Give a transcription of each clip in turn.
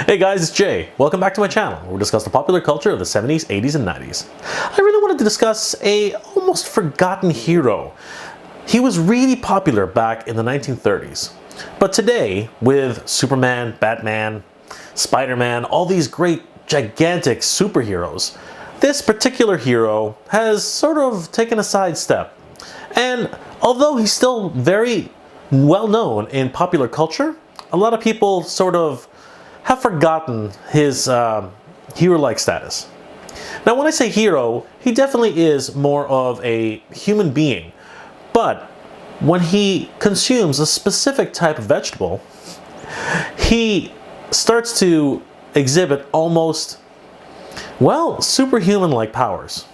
Hey guys, it's Jay. Welcome back to my channel where we discuss the popular culture of the 70s, 80s, and 90s. I really wanted to discuss a almost forgotten hero. He was really popular back in the 1930s. But today, with Superman, Batman, Spiderman, all these great gigantic superheroes, this particular hero has sort of taken a sidestep. And although he's still very well known in popular culture, a lot of people sort of have forgotten his hero-like status. Now when I say hero, he definitely is more of a human being, but when he consumes a specific type of vegetable, he starts to exhibit almost, well, superhuman-like powers.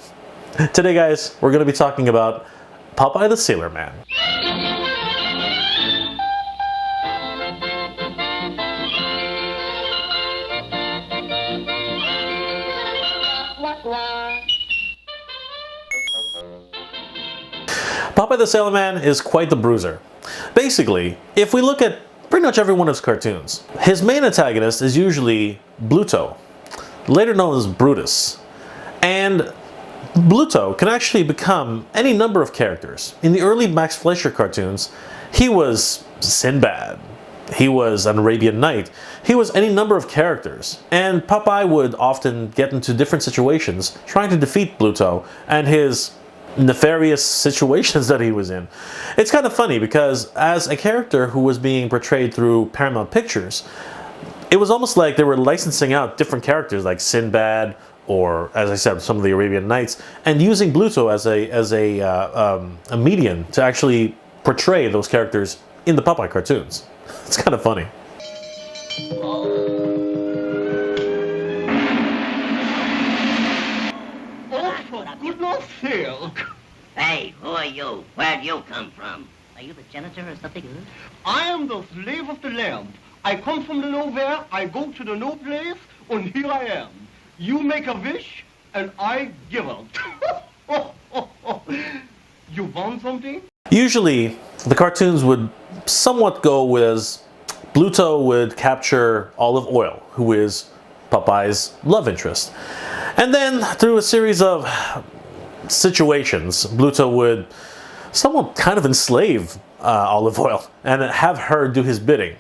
Today guys, we're going to be talking about Popeye the Sailor Man. Popeye the Sailor Man is quite the bruiser. Basically, if we look at pretty much every one of his cartoons, his main antagonist is usually Bluto, later known as Brutus. And Bluto can actually become any number of characters. In the early Max Fleischer cartoons, he was Sinbad, he was an Arabian Knight, he was any number of characters. And Popeye would often get into different situations trying to defeat Bluto and his nefarious situations that he was in. It's kind of funny because as a character who was being portrayed through Paramount Pictures, it was almost like they were licensing out different characters like Sinbad or, as I said, some of the Arabian Nights, and using Bluto as a medium to actually portray those characters in the Popeye cartoons. It's kind of funny. Hey, who are you? Where'd you come from? Are you the janitor or something? I am the slave of the land. I come from the nowhere, I go to the no place, and here I am. You make a wish, and I give out. You want something? Usually, the cartoons would somewhat go with Bluto would capture Olive Oil, who is Popeye's love interest. And then, through a series of situations, Bluto would somewhat kind of enslave Olive Oil and have her do his bidding.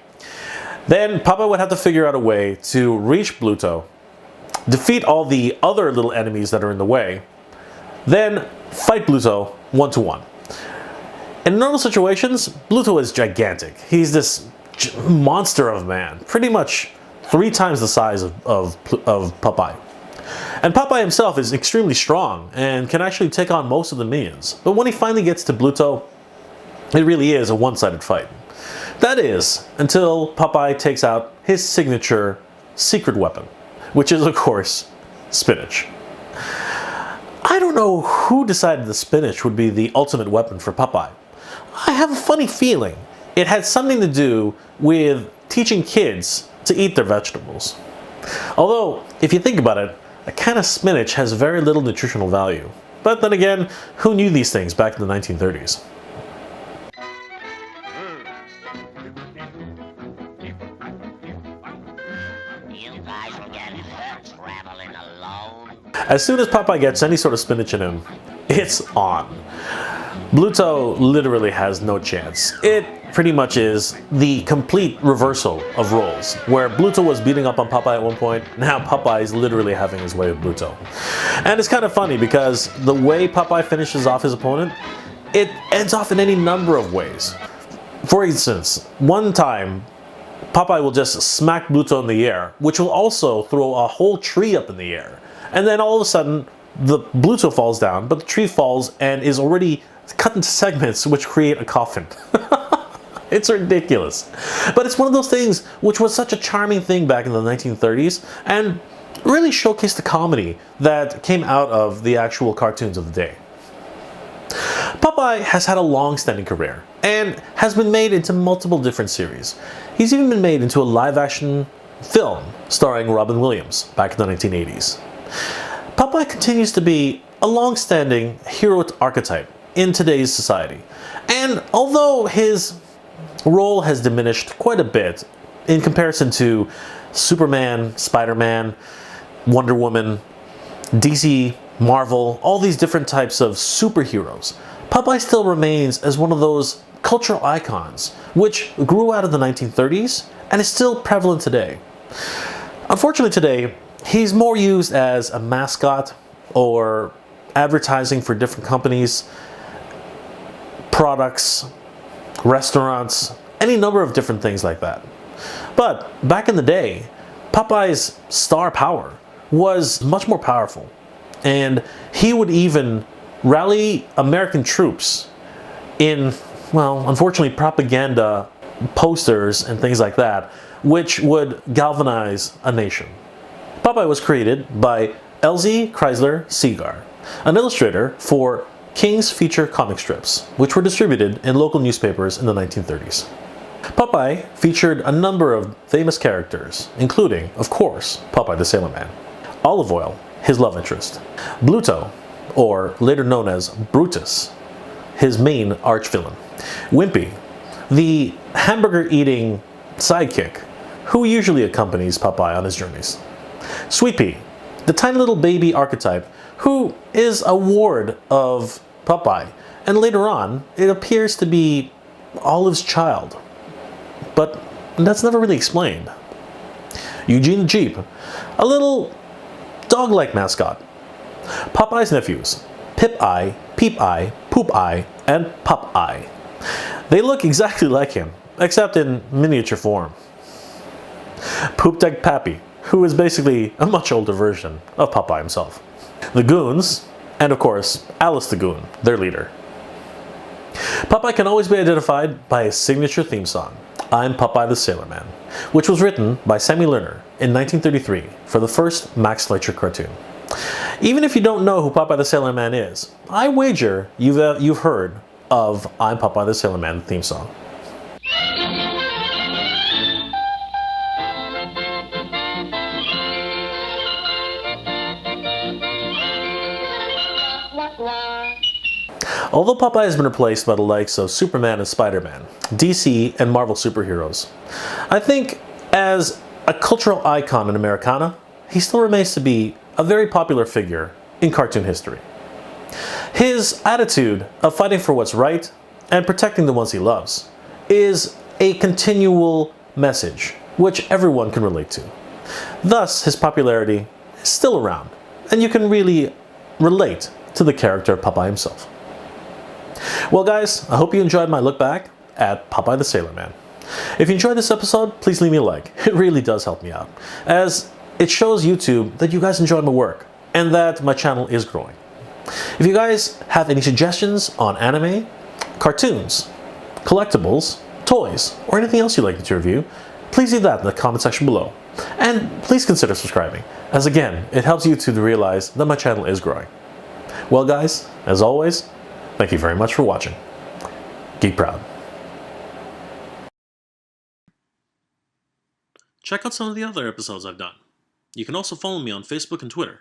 Then Popeye would have to figure out a way to reach Bluto, defeat all the other little enemies that are in the way, then fight Bluto one-to-one. In normal situations, Bluto is gigantic. He's this monster of a man, pretty much 3 times the size of Popeye. And Popeye himself is extremely strong and can actually take on most of the minions. But when he finally gets to Bluto, it really is a one-sided fight. That is, until Popeye takes out his signature secret weapon, which is, of course, Spinach. I don't know who decided the Spinach would be the ultimate weapon for Popeye. I have a funny feeling it had something to do with teaching kids to eat their vegetables. Although, if you think about it, a can of spinach has very little nutritional value. But then again, who knew these things back in the 1930s? You guys get hurt traveling alone. As soon as Popeye gets any sort of spinach in him, it's on. Bluto literally has no chance. It pretty much is the complete reversal of roles, where Bluto was beating up on Popeye at one point, now Popeye is literally having his way with Bluto. And it's kind of funny because the way Popeye finishes off his opponent, it ends off in any number of ways. For instance, one time, Popeye will just smack Bluto in the air, which will also throw a whole tree up in the air. And then all of a sudden, the Bluto falls down, but the tree falls and is already cut into segments which create a coffin. It's ridiculous. But it's one of those things which was such a charming thing back in the 1930s and really showcased the comedy that came out of the actual cartoons of the day. Popeye has had a long-standing career and has been made into multiple different series. He's even been made into a live-action film starring Robin Williams back in the 1980s. Popeye continues to be a long-standing hero archetype in today's society. And although his role has diminished quite a bit in comparison to Superman, Spiderman, Wonder Woman, DC, Marvel, all these different types of superheroes, Popeye still remains as one of those cultural icons, which grew out of the 1930s and is still prevalent today. Unfortunately today, he's more used as a mascot or advertising for different companies, products, restaurants, any number of different things like that. But back in the day, Popeye's star power was much more powerful, and he would even rally American troops in, well, unfortunately, propaganda posters and things like that, which would galvanize a nation. Popeye was created by Elzie Crisler Segar, an illustrator for King's feature comic strips, which were distributed in local newspapers in the 1930s. Popeye featured a number of famous characters, including, of course, Popeye the Sailor Man, Olive Oyl, his love interest, Bluto, or later known as Brutus, his main arch-villain, Wimpy, the hamburger-eating sidekick who usually accompanies Popeye on his journeys, Sweet Pea, the tiny little baby archetype who is a ward of Popeye, and later on it appears to be Olive's child, but that's never really explained. Eugene the Jeep, a little dog-like mascot. Popeye's nephews, Pip-Eye, Peep-Eye, Poop-Eye, and Pop-Eye. They look exactly like him, except in miniature form. Poop-Deck Pappy, who is basically a much older version of Popeye himself. The Goons, and of course, Alice the Goon, their leader. Popeye can always be identified by his signature theme song, I'm Popeye the Sailor Man, which was written by Sammy Lerner in 1933 for the first Max Fleischer cartoon. Even if you don't know who Popeye the Sailor Man is, I wager you've heard of I'm Popeye the Sailor Man theme song. Although Popeye has been replaced by the likes of Superman and Spiderman, DC and Marvel superheroes, I think as a cultural icon in Americana, he still remains to be a very popular figure in cartoon history. His attitude of fighting for what's right and protecting the ones he loves is a continual message which everyone can relate to. Thus, his popularity is still around, and you can really relate to the character of Popeye himself. Well guys, I hope you enjoyed my look back at Popeye the Sailor Man. If you enjoyed this episode, please leave me a like. It really does help me out, as it shows YouTube that you guys enjoy my work and that my channel is growing. If you guys have any suggestions on anime, cartoons, collectibles, toys, or anything else you'd like me to review, please leave that in the comment section below. And please consider subscribing, as again, it helps YouTube to realize that my channel is growing. Well guys, as always, thank you very much for watching. Geek proud. Check out some of the other episodes I've done. You can also follow me on Facebook and Twitter.